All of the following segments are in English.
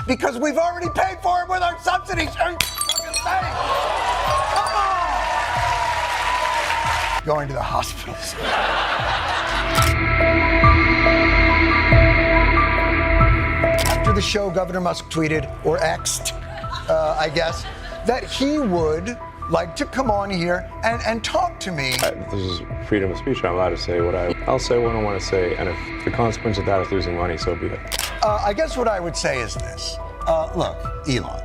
Because we've already paid for it with our subsidies. Are you fucking saying? Come on! Going to the hospitals. After the show, Governor Musk tweeted, or X'd, I guess, that he would like to come on here and talk to me. This is freedom of speech. I'm allowed to say what I'll say what I want to say, and if the consequence of that is losing money, so be it. I guess what I would say is this. Look, Elon.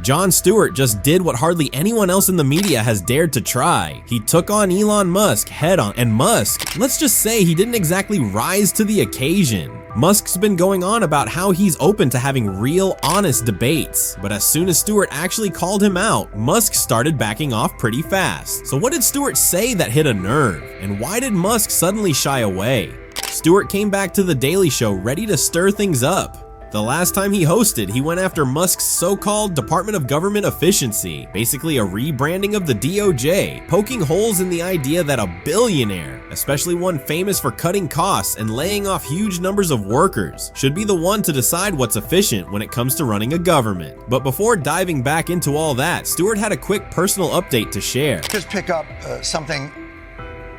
Jon Stewart just did what hardly anyone else in the media has dared to try. He took on Elon Musk head on, and Musk, let's just say he didn't exactly rise to the occasion. Musk's been going on about how he's open to having real, honest debates, but as soon as Stewart actually called him out, Musk started backing off pretty fast. So what did Stewart say that hit a nerve, and why did Musk suddenly shy away? Stewart came back to The Daily Show ready to stir things up. The last time he hosted, he went after Musk's so-called Department of Government Efficiency, basically a rebranding of the DOJ, poking holes in the idea that a billionaire, especially one famous for cutting costs and laying off huge numbers of workers, should be the one to decide what's efficient when it comes to running a government. But before diving back into all that, Stewart had a quick personal update to share. Just pick up something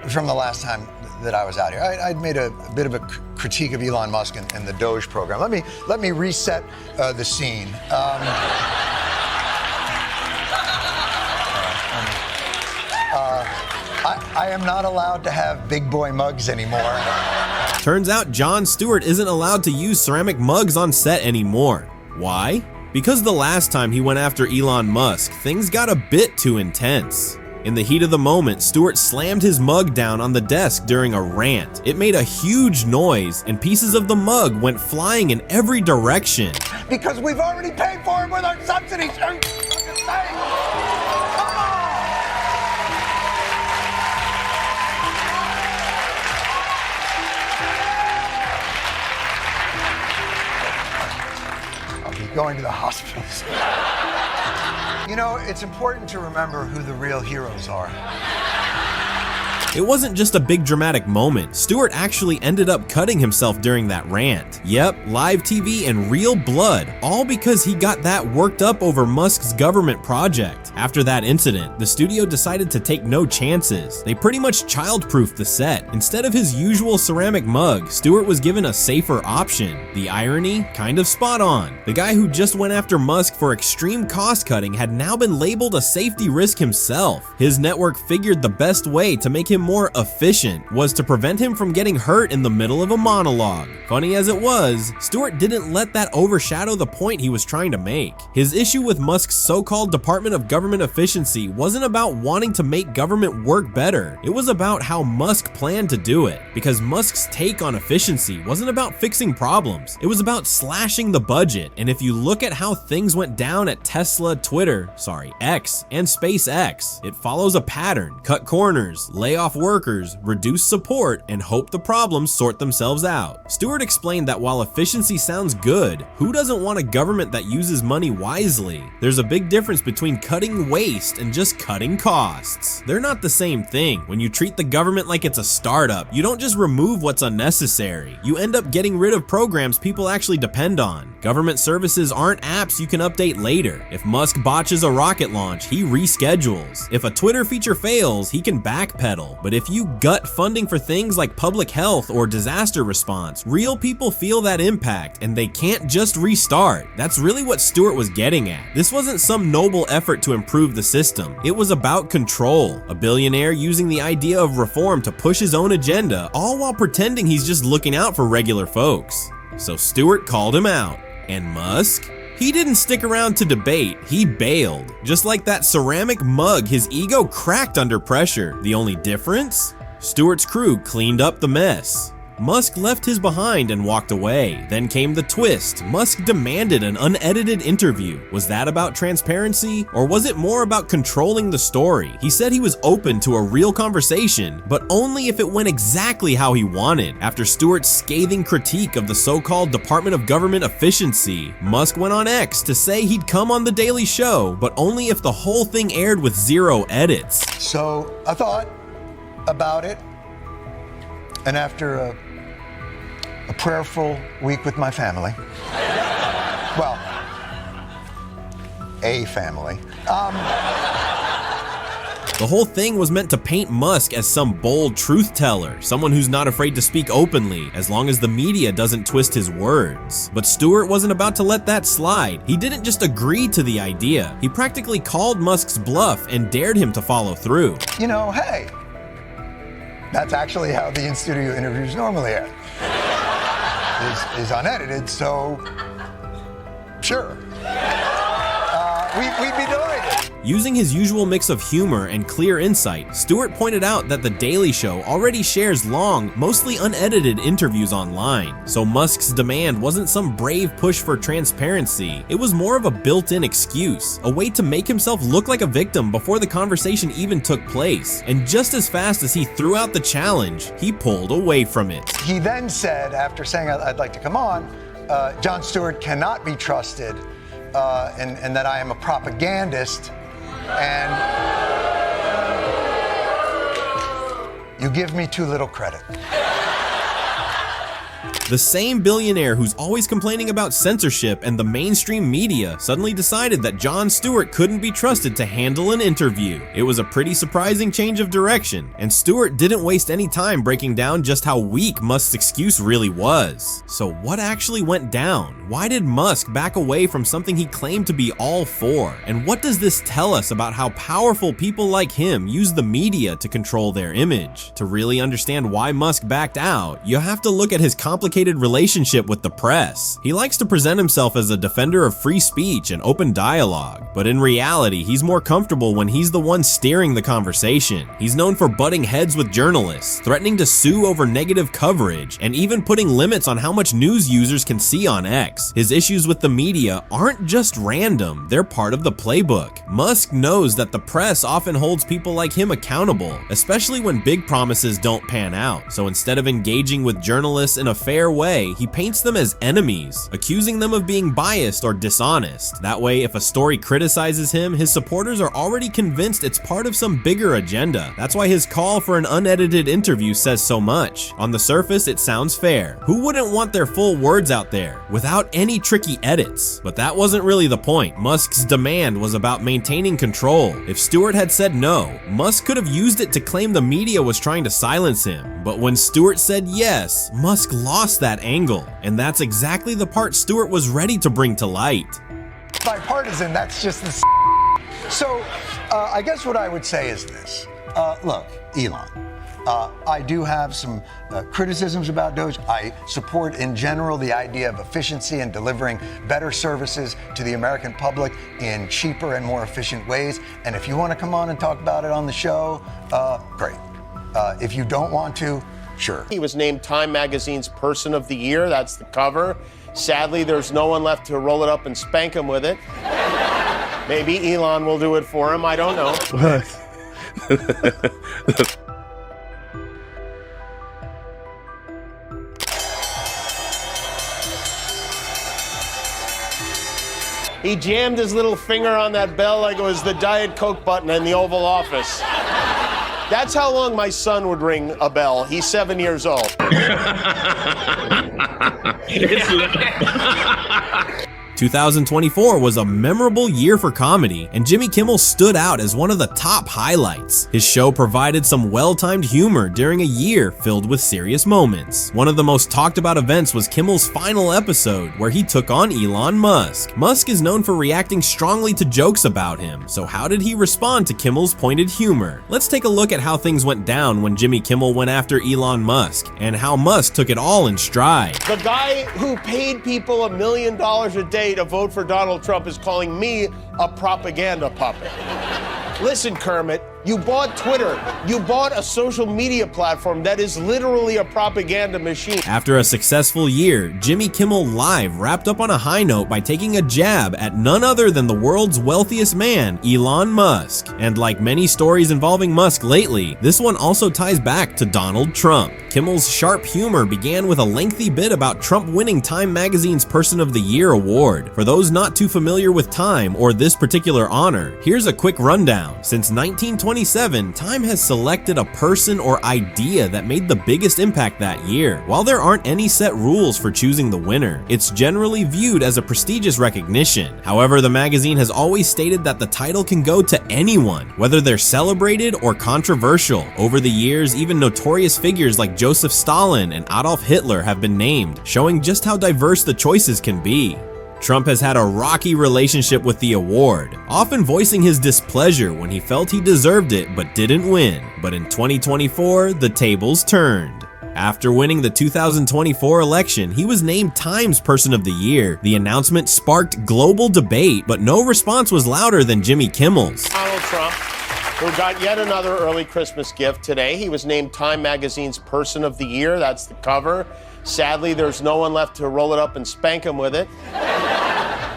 from the last time that I was out here. I'd made a bit of a critique of Elon Musk and the Doge program. Let me reset the scene. I am not allowed to have big boy mugs anymore. Turns out Jon Stewart isn't allowed to use ceramic mugs on set anymore. Why? Because the last time he went after Elon Musk, things got a bit too intense. In the heat of the moment, Stewart slammed his mug down on the desk during a rant. It made a huge noise, and pieces of the mug went flying in every direction. Because we've already paid for it with our subsidies. Are you fucking saying? Come on! I'll be going to the hospitals. You know, it's important to remember who the real heroes are. It wasn't just a big dramatic moment. Stewart actually ended up cutting himself during that rant. Yep, live TV and real blood, all because he got that worked up over Musk's government project. After that incident, the studio decided to take no chances. They pretty much child-proofed the set. Instead of his usual ceramic mug, Stewart was given a safer option. The irony? Kind of spot on. The guy who just went after Musk for extreme cost-cutting had now been labeled a safety risk himself. His network figured the best way to make him more efficient was to prevent him from getting hurt in the middle of a monologue. Funny as it was, Stewart didn't let that overshadow the point he was trying to make. His issue with Musk's so-called Department of Government Efficiency wasn't about wanting to make government work better. It was about how Musk planned to do it. Because Musk's take on efficiency wasn't about fixing problems. It was about slashing the budget. And if you look at how things went down at Tesla, X, and SpaceX, it follows a pattern. Cut corners, lay off workers, reduce support, and hope the problems sort themselves out. Stewart explained that while efficiency sounds good, who doesn't want a government that uses money wisely? There's a big difference between cutting waste and just cutting costs. They're not the same thing. When you treat the government like it's a startup, you don't just remove what's unnecessary. You end up getting rid of programs people actually depend on. Government services aren't apps you can update later. If Musk botches a rocket launch, he reschedules. If a Twitter feature fails, he can backpedal. But if you gut funding for things like public health or disaster response, real people feel that impact and they can't just restart. That's really what Stewart was getting at. This wasn't some noble effort to improve the system. It was about control. A billionaire using the idea of reform to push his own agenda, all while pretending he's just looking out for regular folks. So Stewart called him out. And Musk? He didn't stick around to debate, he bailed. Just like that ceramic mug, his ego cracked under pressure. The only difference? Stewart's crew cleaned up the mess. Musk left his behind and walked away. Then came the twist. Musk demanded an unedited interview. Was that about transparency? Or was it more about controlling the story? He said he was open to a real conversation, but only if it went exactly how he wanted. After Stewart's scathing critique of the so-called Department of Government Efficiency, Musk went on X to say he'd come on The Daily Show, but only if the whole thing aired with 0 edits. So I thought about it, and after a prayerful week with my family. Well, a family. The whole thing was meant to paint Musk as some bold truth teller, someone who's not afraid to speak openly, as long as the media doesn't twist his words. But Stewart wasn't about to let that slide. He didn't just agree to the idea. He practically called Musk's bluff and dared him to follow through. You know, hey, that's actually how the in-studio interviews normally are. Is unedited, so sure. We'd be delighted. Using his usual mix of humor and clear insight, Stewart pointed out that The Daily Show already shares long, mostly unedited interviews online, so Musk's demand wasn't some brave push for transparency. It was more of a built-in excuse, a way to make himself look like a victim before the conversation even took place. And just as fast as he threw out the challenge, he pulled away from it. He then said, after saying I'd like to come on, Jon Stewart cannot be trusted, and that I am a propagandist, and you give me too little credit. The same billionaire who's always complaining about censorship and the mainstream media suddenly decided that Jon Stewart couldn't be trusted to handle an interview. It was a pretty surprising change of direction, and Stewart didn't waste any time breaking down just how weak Musk's excuse really was. So what actually went down? Why did Musk back away from something he claimed to be all for? And what does this tell us about how powerful people like him use the media to control their image? To really understand why Musk backed out, you have to look at his complicated relationship with the press. He likes to present himself as a defender of free speech and open dialogue, but in reality, he's more comfortable when he's the one steering the conversation. He's known for butting heads with journalists, threatening to sue over negative coverage, and even putting limits on how much news users can see on X. His issues with the media aren't just random, they're part of the playbook. Musk knows that the press often holds people like him accountable, especially when big promises don't pan out. So instead of engaging with journalists in a fair way, he paints them as enemies, accusing them of being biased or dishonest. That way, if a story criticizes him, his supporters are already convinced it's part of some bigger agenda. That's why his call for an unedited interview says so much. On the surface, it sounds fair. Who wouldn't want their full words out there, without any tricky edits? But that wasn't really the point. Musk's demand was about maintaining control. If Stewart had said no, Musk could have used it to claim the media was trying to silence him. But when Stewart said yes, Musk lost that angle, and that's exactly the part Stewart was ready to bring to light. Bipartisan, that's just the So, I guess what I would say is this. Look, Elon, I do have some criticisms about Doge. I support in general the idea of efficiency and delivering better services to the American public in cheaper and more efficient ways. And if you want to come on and talk about it on the show, great. If you don't want to, sure. He was named Time Magazine's Person of the Year. That's the cover. Sadly, there's no one left to roll it up and spank him with it. Maybe Elon will do it for him. I don't know. He jammed his little finger on that bell like it was the Diet Coke button in the Oval Office. That's how long my son would ring a bell. He's 7 years old. 2024 was a memorable year for comedy, and Jimmy Kimmel stood out as one of the top highlights. His show provided some well-timed humor during a year filled with serious moments. One of the most talked about events was Kimmel's final episode, where he took on Elon Musk. Musk is known for reacting strongly to jokes about him, so how did he respond to Kimmel's pointed humor? Let's take a look at how things went down when Jimmy Kimmel went after Elon Musk, and how Musk took it all in stride. The guy who paid people $1 million a day to vote for Donald Trump is calling me a propaganda puppet. Listen, Kermit, you bought Twitter. You bought a social media platform that is literally a propaganda machine. After a successful year, Jimmy Kimmel Live wrapped up on a high note by taking a jab at none other than the world's wealthiest man, Elon Musk. And like many stories involving Musk lately, this one also ties back to Donald Trump. Kimmel's sharp humor began with a lengthy bit about Trump winning Time Magazine's Person of the Year award. For those not too familiar with Time or this particular honor, here's a quick rundown. Since 1920, 2027, Time has selected a person or idea that made the biggest impact that year. While there aren't any set rules for choosing the winner, it's generally viewed as a prestigious recognition. However, the magazine has always stated that the title can go to anyone, whether they're celebrated or controversial. Over the years, even notorious figures like Joseph Stalin and Adolf Hitler have been named, showing just how diverse the choices can be. Trump has had a rocky relationship with the award, often voicing his displeasure when he felt he deserved it but didn't win. But in 2024, the tables turned. After winning the 2024 election, he was named Time's Person of the Year. The announcement sparked global debate, but no response was louder than Jimmy Kimmel's. Donald Trump, who got yet another early Christmas gift today. He was named Time Magazine's Person of the Year. That's the cover. Sadly, there's no one left to roll it up and spank him with it.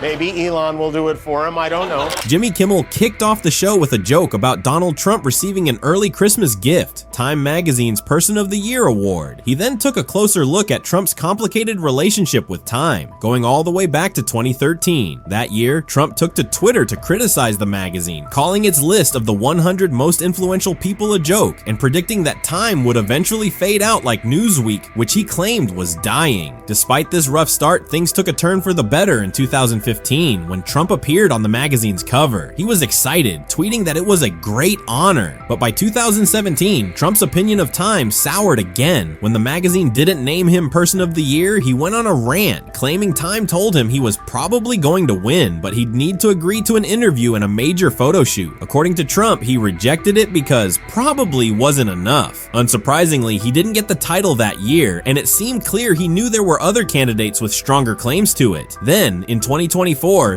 Maybe Elon will do it for him, I don't know. Jimmy Kimmel kicked off the show with a joke about Donald Trump receiving an early Christmas gift, Time Magazine's Person of the Year award. He then took a closer look at Trump's complicated relationship with Time, going all the way back to 2013. That year, Trump took to Twitter to criticize the magazine, calling its list of the 100 most influential people a joke, and predicting that Time would eventually fade out like Newsweek, which he claimed was dying. Despite this rough start, things took a turn for the better in 2015 when Trump appeared on the magazine's cover. He was excited, tweeting that it was a great honor. But by 2017, Trump's opinion of Time soured again. When the magazine didn't name him Person of the Year, he went on a rant, claiming Time told him he was probably going to win, but he'd need to agree to an interview and a major photo shoot. According to Trump, he rejected it because probably wasn't enough. Unsurprisingly, he didn't get the title that year, and it seemed clear he knew there were other candidates with stronger claims to it. Then, in 2024,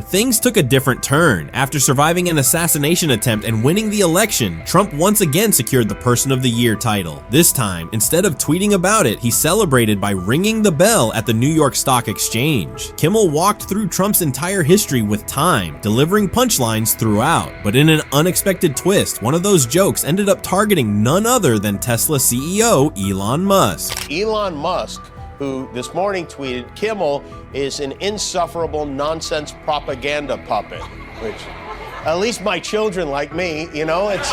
things took a different turn. After surviving an assassination attempt and winning the election, Trump once again secured the Person of the Year title. This time, instead of tweeting about it, he celebrated by ringing the bell at the New York Stock Exchange. Kimmel walked through Trump's entire history with Time, delivering punchlines throughout. But in an unexpected twist, one of those jokes ended up targeting none other than Tesla CEO Elon Musk. Elon Musk, who this morning tweeted, Kimmel is an insufferable nonsense propaganda puppet, which at least my children like me, you know, it's...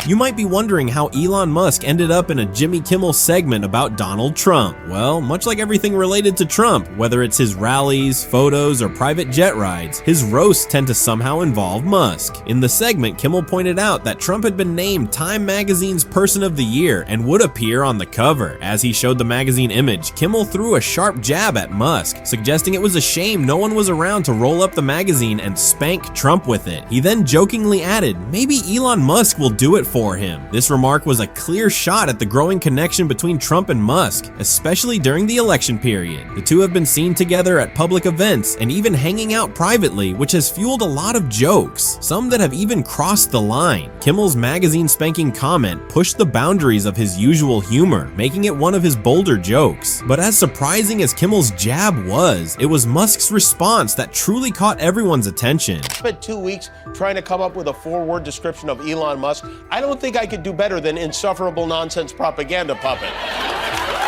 You might be wondering how Elon Musk ended up in a Jimmy Kimmel segment about Donald Trump. Well, much like everything related to Trump, whether it's his rallies, photos, or private jet rides, his roasts tend to somehow involve Musk. In the segment, Kimmel pointed out that Trump had been named Time Magazine's Person of the Year and would appear on the cover. As he showed the magazine image, Kimmel threw a sharp jab at Musk, suggesting it was a shame no one was around to roll up the magazine and spank Trump with it. He then jokingly added, maybe Elon Musk will do it for him. This remark was a clear shot at the growing connection between Trump and Musk, especially during the election period. The two have been seen together at public events and even hanging out privately, which has fueled a lot of jokes, some that have even crossed the line. Kimmel's magazine spanking comment pushed the boundaries of his usual humor, making it one of his bolder jokes. But as surprising as Kimmel's jab was, it was Musk's response that truly caught everyone's attention. I spent 2 weeks trying to come up with a 4-word description of Elon Musk. I don't think I could do better than insufferable nonsense propaganda puppet.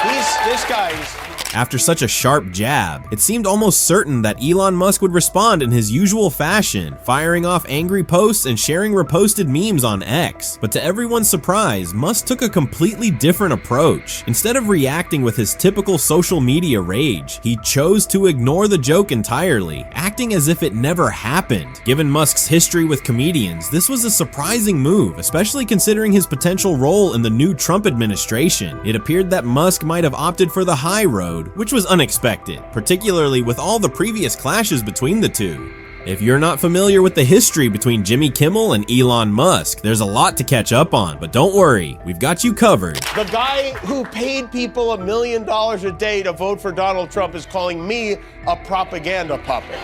This guy's... After such a sharp jab, it seemed almost certain that Elon Musk would respond in his usual fashion, firing off angry posts and sharing reposted memes on X. But to everyone's surprise, Musk took a completely different approach. Instead of reacting with his typical social media rage, he chose to ignore the joke entirely, acting as if it never happened. Given Musk's history with comedians, this was a surprising move, especially considering his potential role in the new Trump administration. It appeared that Musk might have opted for the high road, which was unexpected, particularly with all the previous clashes between the two. If you're not familiar with the history between Jimmy Kimmel and Elon Musk, there's a lot to catch up on, but don't worry, we've got you covered. The guy who paid people $1 million a day to vote for Donald Trump is calling me a propaganda puppet.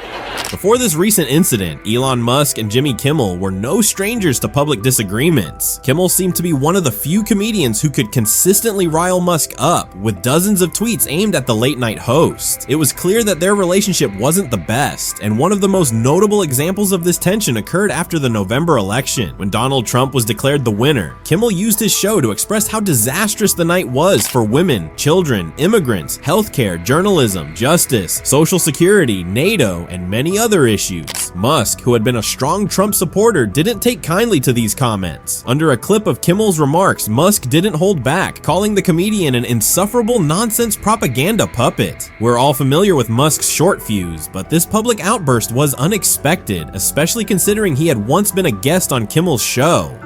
Before this recent incident, Elon Musk and Jimmy Kimmel were no strangers to public disagreements. Kimmel seemed to be one of the few comedians who could consistently rile Musk up, with dozens of tweets aimed at the late-night host. It was clear that their relationship wasn't the best, and one of the most notable examples of this tension occurred after the November election. When Donald Trump was declared the winner, Kimmel used his show to express how disastrous the night was for women, children, immigrants, healthcare, journalism, justice, Social Security, NATO, and many many other issues. Musk, who had been a strong Trump supporter, didn't take kindly to these comments. Under a clip of Kimmel's remarks, Musk didn't hold back, calling the comedian an insufferable nonsense propaganda puppet. We're all familiar with Musk's short fuse, but this public outburst was unexpected, especially considering he had once been a guest on Kimmel's show.